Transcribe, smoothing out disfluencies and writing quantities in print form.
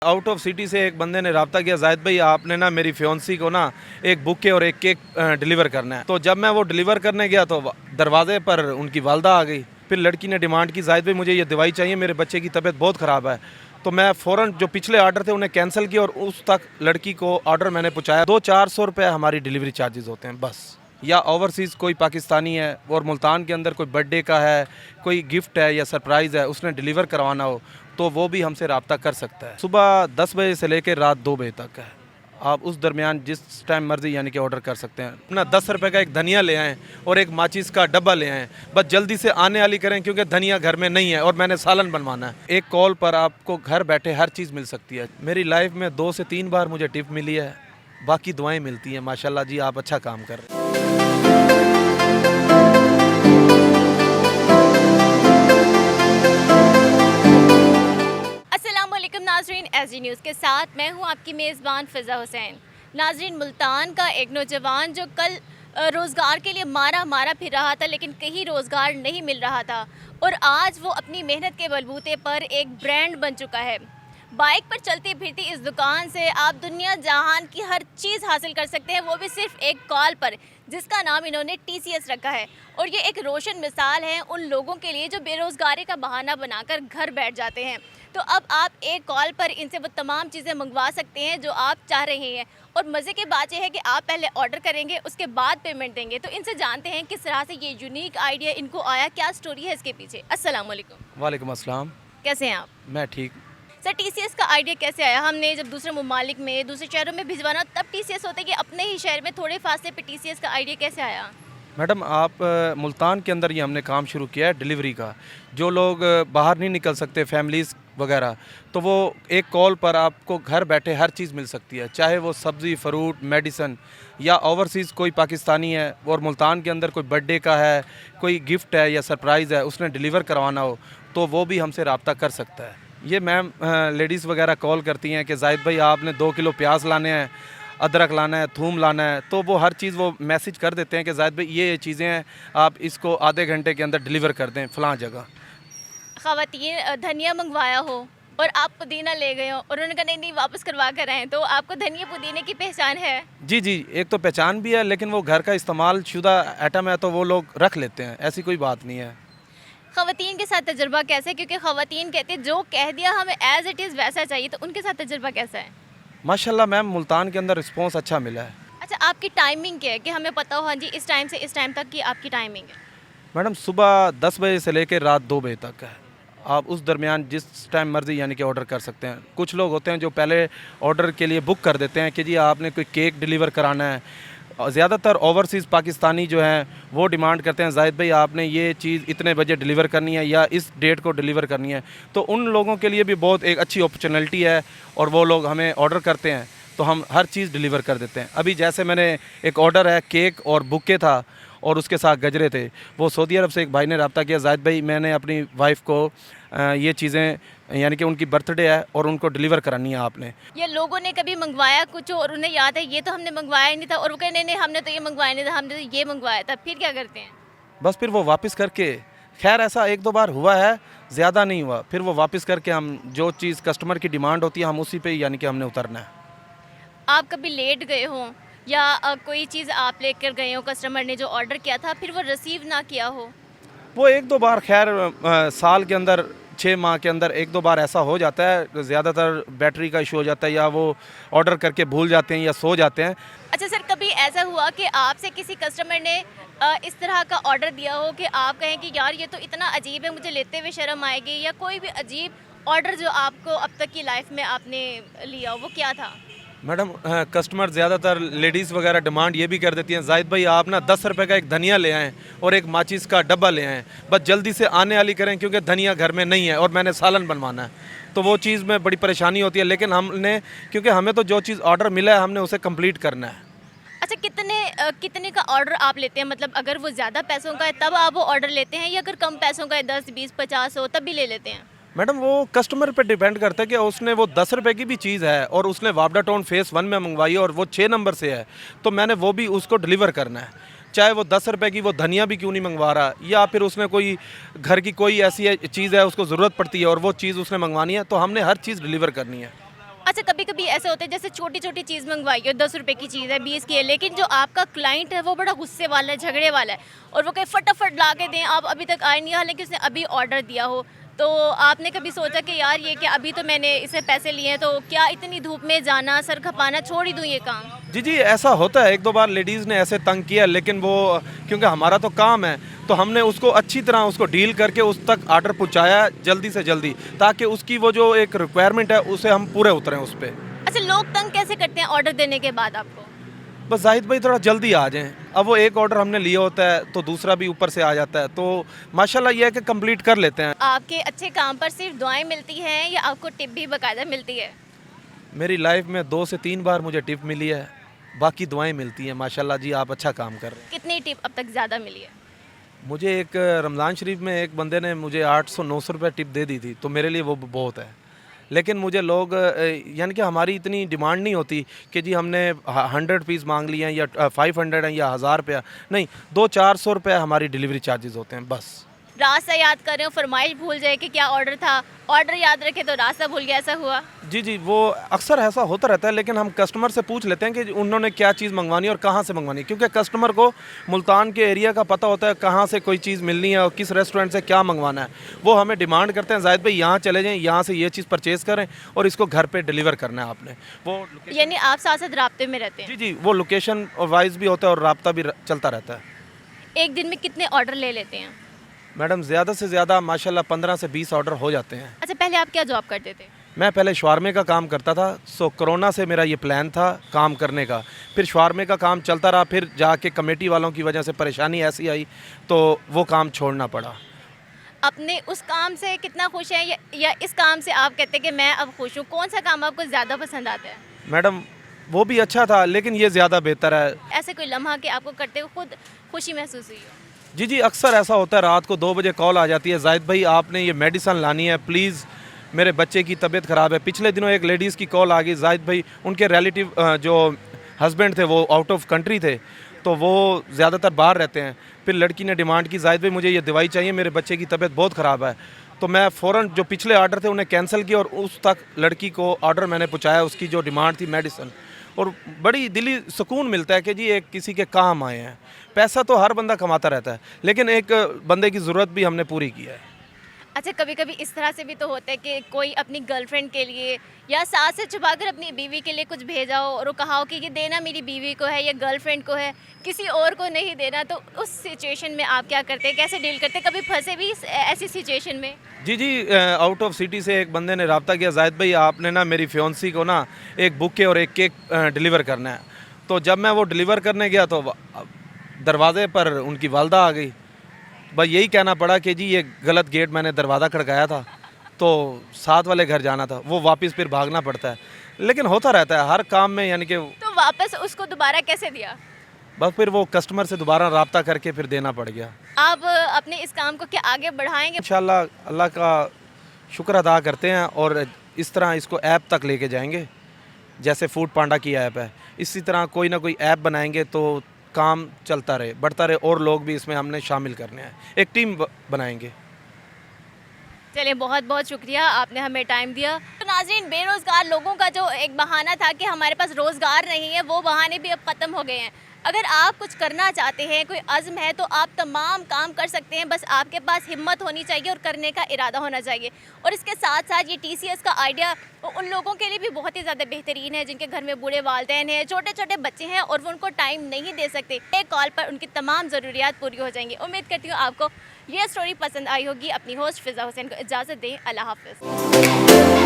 Out of city से एक बंदे ने रब्ता किया, जाहिद भाई आपने ना मेरी फियोंसी को ना एक बुके और एक केक डिलीवर करना है। तो जब मैं वो डिलीवर करने गया तो दरवाजे पर उनकी वालदा आ गई। फिर लड़की ने डिमांड की, जाहिद भाई मुझे ये दवाई चाहिए, मेरे बच्चे की तबीयत बहुत ख़राब है। तो मैं फ़ौरन जो पिछले ऑर्डर थे उन्हें कैंसिल किया और उस तक लड़की को ऑर्डर मैंने पहुँचाया। 200-400 रुपये हमारी डिलीवरी चार्जेस होते हैं बस। या ओवरसीज़ कोई पाकिस्तानी है और मुल्तान के अंदर कोई बर्थडे का है, कोई गिफ्ट है या सरप्राइज़ है, उसने डिलीवर करवाना हो तो वो भी हमसे रब्ता कर सकता है। सुबह 10 बजे से लेकर रात 2 बजे तक है। आप उस दरमियान जिस टाइम मर्जी यानी कि ऑर्डर कर सकते हैं। अपना 10 रुपये का एक धनिया ले आएँ और एक माचिस का डब्बा ले आएँ। बस जल्दी से आने वाली करें क्योंकि धनिया घर में नहीं है और मैंने सालन बनवाना है। एक कॉल पर आपको घर बैठे हर चीज़ मिल सकती है। मेरी लाइफ में 2 से 3 बार मुझे टिप मिली है, बाकी दुआएँ मिलती हैं। माशाल्लाह जी, आप अच्छा काम कर रहे हैं। नाजरीन, एसडी न्यूज़ के साथ मैं हूं आपकी मेज़बान फ़िज़ा हुसैन। नाजरीन, मुल्तान का एक नौजवान जो कल रोज़गार के लिए मारा फिर रहा था लेकिन कहीं रोज़गार नहीं मिल रहा था और आज वो अपनी मेहनत के बलबूते पर एक ब्रांड बन चुका है। बाइक पर चलती फिरती इस दुकान से आप दुनिया जहान की हर चीज़ हासिल कर सकते हैं, वो भी सिर्फ एक कॉल पर, जिसका नाम इन्होंने TCS रखा है। और ये एक रोशन मिसाल है उन लोगों के लिए जो बेरोज़गारी का बहाना बनाकर घर बैठ जाते हैं। तो अब आप एक कॉल पर इनसे वो तमाम चीज़ें मंगवा सकते हैं जो आप चाह रहे हैं। और मज़े की बात यह है कि आप पहले ऑर्डर करेंगे, उसके बाद पेमेंट देंगे। तो इनसे जानते हैं किस तरह से ये यूनिक आइडिया इनको आया, क्या स्टोरी है इसके पीछे। अस्सलाम वालेकुम। वालेकुम अस्सलाम। कैसे हैं आप? मैं ठीक। सर, TCS का आइडिया कैसे आया? हमने जब दूसरे ममालिक में, दूसरे शहरों में भिजवाना तब TCS होता है कि अपने ही शहर में थोड़े फासले पे TCS का आइडिया कैसे आया? मैडम, आप मुल्तान के अंदर ये हमने काम शुरू किया है डिलीवरी का। जो लोग बाहर नहीं निकल सकते, फैमिलीज़ वगैरह, तो वो एक कॉल पर आपको घर बैठे हर चीज़ मिल सकती है, चाहे वो सब्ज़ी, फ्रूट, मेडिसन या ओवरसीज़ कोई पाकिस्तानी है और मुल्तान के अंदर कोई बर्थडे का है, कोई गिफ्ट है या सरप्राइज़ है, उसने डिलीवर करवाना हो तो वो भी हमसे रब्ता कर सकता है। ये मैम लेडीज़ वगैरह कॉल करती हैं कि जाहिद भाई आपने 2 किलो प्याज लाने हैं, अदरक लाना है, थूम लाना है, तो वो हर चीज़ वो मैसेज कर देते हैं कि जाहिद भाई ये चीज़ें हैं, आप इसको आधे घंटे के अंदर डिलीवर कर दें फ़लाँ जगह। ख़वातीन धनिया मंगवाया हो और आप पुदीना ले गए हो और उन्होंने कहा नहीं वापस करवा कर आएँ, तो आपको धनिया पुदीने की पहचान है? जी, एक तो पहचान भी है, लेकिन वो घर का इस्तेमाल शुदा आइटम है तो वो लोग रख लेते हैं, ऐसी कोई बात नहीं है। ख़वातीन के साथ तजुर्बा कैसा है? क्योंकि ख़वातीन कहती है जो कह दिया हमें एज़ इट इज़ वैसा चाहिए, तो उनके साथ तजुर्बा कैसा है? माशाल्लाह मैम, मुल्तान के अंदर रिस्पॉन्स अच्छा मिला है। अच्छा, आपकी टाइमिंग क्या है कि हमें पता हो हाँ जी इस टाइम से इस टाइम तक की आपकी टाइमिंग है? मैडम, सुबह 10 बजे से लेकर रात 2 बजे तक है। आप उस दरमियान जिस टाइम मर्जी यानी कि ऑर्डर कर सकते हैं। कुछ लोग होते हैं जो पहले ऑर्डर के लिए बुक कर देते हैं कि जी आपने कोई केक डिलीवर कराना है। ज़्यादातर ओवरसीज़ पाकिस्तानी जो हैं वो डिमांड करते हैं, जाहिद भाई आपने ये चीज़ इतने बजे डिलीवर करनी है या इस डेट को डिलीवर करनी है। तो उन लोगों के लिए भी बहुत एक अच्छी अपॉर्चुनिटी है और वो लोग हमें ऑर्डर करते हैं तो हम हर चीज़ डिलीवर कर देते हैं। अभी जैसे मैंने एक ऑर्डर है, केक और बुके था और उसके साथ गजरे थे। वो सऊदी अरब से एक भाई ने रब्ता किया, जाहिद भाई मैंने अपनी वाइफ को ये चीज़ें यानी कि उनकी बर्थडे है और उनको डिलीवर करानी है आपने। ये लोगों ने कभी मंगवाया कुछ और उन्हें याद है ये तो हमने मंगवाया ही नहीं था, और वो कहे नहीं हमने तो ये मंगवाया नहीं था, हमने तो ये मंगवाया था, फिर क्या करते हैं? बस फिर वो वापस करके, खैर ऐसा 1-2 बार हुआ है, ज़्यादा नहीं हुआ, फिर वो वापस करके हम जो चीज़ कस्टमर की डिमांड होती है हम उसी पे यानी कि हमने उतरना है। आप कभी लेट गए हों या कोई चीज़ आप लेकर गए हो, कस्टमर ने जो ऑर्डर किया था फिर वो रिसीव ना किया हो? वो 1-2 बार, खैर साल के अंदर 6 माह के अंदर 1-2 बार ऐसा हो जाता है। ज़्यादातर बैटरी का इशू हो जाता है या वो ऑर्डर करके भूल जाते हैं या सो जाते हैं। अच्छा सर, कभी ऐसा हुआ कि आपसे किसी कस्टमर ने इस तरह का ऑर्डर दिया हो कि आप कहें कि यार ये तो इतना अजीब है, मुझे लेते हुए शर्म आएगी, या कोई भी अजीब ऑर्डर जो आपको अब तक की लाइफ में आपने लिया हो, वो क्या था? मैडम, कस्टमर ज़्यादातर लेडीज़ वगैरह डिमांड ये भी कर देती हैं, जाहिद भाई आप ना 10 रुपये का एक धनिया ले आएँ और एक माचिस का डब्बा ले आएँ, बस जल्दी से आने वाली करें क्योंकि धनिया घर में नहीं है और मैंने सालन बनवाना है। तो वो चीज़ में बड़ी परेशानी होती है, लेकिन हमने, क्योंकि हमें तो जो चीज़ ऑर्डर मिला है हमने उसे कंप्लीट करना है। अच्छा, कितने का ऑर्डर आप लेते हैं? मतलब अगर वो ज़्यादा पैसों का है तब आप वो ऑर्डर लेते हैं, या अगर कम पैसों का है 10, 20, 50 हो तब भी ले लेते हैं? मैडम, वो कस्टमर पे डिपेंड करता है कि उसने वो 10 रुपये की भी चीज़ है और उसने वापडा टाउन फेस 1 में मंगवाई है और वो 6 नंबर से है, तो मैंने वो भी उसको डिलीवर करना है, चाहे वो 10 रुपये की वो धनिया भी क्यों नहीं मंगवा रहा, या फिर उसने कोई घर की कोई ऐसी चीज़ है उसको ज़रूरत पड़ती है और वो चीज़ उसने मंगवानी है, तो हमने हर चीज़ डिलीवर करनी है। अच्छा, कभी कभी ऐसे होते हैं जैसे छोटी छोटी चीज़ मंगवाई हो, 10 रुपए की चीज़ है, 20 की है, लेकिन जो आपका क्लाइंट है वो बड़ा गुस्से वाला है, झगड़े वाला है, और वो कहे फटाफट ला के दें, आप अभी तक आए नहीं, हालांकि उसने अभी ऑर्डर दिया हो। तो आपने कभी सोचा कि यार ये कि अभी तो मैंने इसे पैसे लिए हैं, तो क्या इतनी धूप में जाना, सर खपाना छोड़ ही दूँ ये काम? जी जी, ऐसा होता है, एक दो बार लेडीज़ ने ऐसे तंग किया, लेकिन वो क्योंकि हमारा तो काम है तो हमने उसको अच्छी तरह उसको डील करके उस तक ऑर्डर पहुंचाया जल्दी से जल्दी, ताकि उसकी वो जो एक रिक्वायरमेंट है उसे हम पूरे उतरें उस पर। अच्छा, लोग तंग कैसे करते हैं ऑर्डर देने के बाद आपको? बस जाहिद भाई थोड़ा जल्दी आ जाएं। अब वो एक ऑर्डर हमने लिया होता है तो दूसरा भी ऊपर से आ जाता है, तो माशाल्लाह ये है कि कंप्लीट कर लेते हैं। आपके अच्छे काम पर सिर्फ दुआएं मिलती हैं या आपको टिप भी बाकायदा मिलती है? मेरी लाइफ में 2 से 3 बार मुझे टिप मिली है, बाकी दुआएं मिलती हैं। माशाल्लाह जी, आप अच्छा काम कर रहे हैं। कितनी टिप अब तक ज़्यादा मिली है? मुझे एक रमज़ान शरीफ में एक बंदे ने मुझे 800-900 रुपये टिप दे दी थी, तो मेरे लिए वो बहुत है। लेकिन मुझे लोग यानी कि हमारी इतनी डिमांड नहीं होती कि जी हमने 100 पीस मांग लिए हैं या 500 हैं या 1000 रुपया, नहीं, 200-400 रुपये हमारी डिलीवरी चार्जेस होते हैं बस। रास्ता याद कर रहे हो, फरमाइश भूल जाए कि क्या ऑर्डर था, ऑर्डर याद रखे तो रास्ता भूल गया, ऐसा हुआ? जी जी, वो अक्सर ऐसा होता रहता है, लेकिन हम कस्टमर से पूछ लेते हैं कि उन्होंने क्या चीज़ मंगवानी है और कहाँ से मंगवानी है, क्योंकि कस्टमर को मुल्तान के एरिया का पता होता है कहाँ से कोई चीज़ मिलनी है और किस रेस्टोरेंट से क्या मंगवाना है। वो हमें डिमांड करते हैं, जाहिद भाई यहाँ चले जाएँ, यहाँ से ये चीज़ परचेज़ करें और इसको घर पर डिलीवर करना है आपने। वो यानी आप साथ साथ राब्ते में रहते हैं? जी जी, वो लोकेशन वाइज भी होता है और रब्ता भी चलता रहता है। एक दिन में कितने ऑर्डर ले लेते हैं? मैडम ज़्यादा से ज़्यादा माशाल्लाह 15 से 20 ऑर्डर हो जाते हैं। अच्छा, पहले आप क्या जॉब करते थे? मैं पहले शवारमे का काम करता था, सो कोरोना से मेरा ये प्लान था काम करने का। फिर शवारमे का काम चलता रहा, फिर जाके कमेटी वालों की वजह से परेशानी ऐसी आई तो वो काम छोड़ना पड़ा। अपने उस काम से कितना खुश हैं या इस काम से आप कहते हैं कि मैं अब खुश हूँ? कौन सा काम आपको ज़्यादा पसंद आता है? मैडम वो भी अच्छा था, लेकिन ये ज़्यादा बेहतर है। ऐसे कोई लम्हा कि आपको करते हुए खुद खुशी महसूस हुई हो? जी जी, अक्सर ऐसा होता है, रात को 2 बजे कॉल आ जाती है, जाहिद भाई आपने ये मेडिसिन लानी है प्लीज़, मेरे बच्चे की तबीयत ख़राब है। पिछले दिनों एक लेडीज़ की कॉल आ गई, जाहिद भाई उनके रिलेटिव जो हस्बैंड थे वो आउट ऑफ कंट्री थे, तो वो ज़्यादातर बाहर रहते हैं। फिर लड़की ने डिमांड की, जाहिद भाई मुझे ये दवाई चाहिए, मेरे बच्चे की तबीयत बहुत ख़राब है। तो मैं फ़ौरन जो पिछले आर्डर थे उन्हें कैंसिल किया और उस तक लड़की को ऑर्डर मैंने पहुँचाया, उसकी जो डिमांड थी मेडिसिन, और बड़ी दिली सुकून मिलता है कि जी एक किसी के काम आए हैं। पैसा तो हर बंदा कमाता रहता है, लेकिन एक बंदे की ज़रूरत भी हमने पूरी की है। अच्छा, कभी कभी इस तरह से भी तो होता है कि कोई अपनी गर्लफ्रेंड के लिए या सास से छुपाकर अपनी बीवी के लिए कुछ भेजा हो और वो कहा हो कि ये देना मेरी बीवी को है या गर्लफ्रेंड को है, किसी और को नहीं देना, तो उस सिचुएशन में आप क्या करते हैं, कैसे डील करते हैं? कभी फंसे भी ऐसी सिचुएशन में? जी जी, आउट ऑफ सिटी से एक बंदे ने रब्ता किया, जाहिद भाई आपने ना मेरी फियोंसी को ना एक बुके और एक केक डिलीवर करना है। तो जब मैं वो डिलीवर करने गया तो दरवाजे पर उनकी वालदा आ गई। बस यही कहना पड़ा कि जी ये गलत गेट, मैंने दरवाज़ा खड़काया था तो साथ वाले घर जाना था, वो वापस फिर भागना पड़ता है। लेकिन होता रहता है हर काम में, यानी कि तो वापस उसको दोबारा कैसे दिया? बस फिर वो कस्टमर से दोबारा रब्ता करके फिर देना पड़ गया। आप अपने इस काम को क्या आगे बढ़ाएंगे? इंशाल्लाह अल्लाह का शुक्र अदा करते हैं और इस तरह इसको ऐप तक लेके जाएंगे, जैसे फूड पांडा की ऐप है, इसी तरह कोई ना कोई ऐप बनाएंगे तो काम चलता रहे, बढ़ता रहे, और लोग भी इसमें हमने शामिल करने हैं, एक टीम बनाएंगे। चलिए, बहुत बहुत शुक्रिया, आपने हमें टाइम दिया। तो नाज़रीन, बेरोज़गार लोगों का जो एक बहाना था कि हमारे पास रोज़गार नहीं है, वो बहाने भी अब ख़त्म हो गए हैं। अगर आप कुछ करना चाहते हैं, कोई अज़्म है, तो आप तमाम काम कर सकते हैं, बस आपके पास हिम्मत होनी चाहिए और करने का इरादा होना चाहिए। और इसके साथ साथ ये TCS का आइडिया उन लोगों के लिए भी बहुत ही ज़्यादा बेहतरीन है जिनके घर में बूढ़े वालिदैन हैं, छोटे छोटे बच्चे हैं और वो उनको टाइम नहीं दे सकते। एक कॉल पर उनकी तमाम ज़रूरियात पूरी हो जाएंगी। उम्मीद करती हूँ आपको ये स्टोरी पसंद आई होगी। अपनी होस्ट फ़िज़ा हुसैन को इजाज़त दें। अल्लाह हाफ़िज़।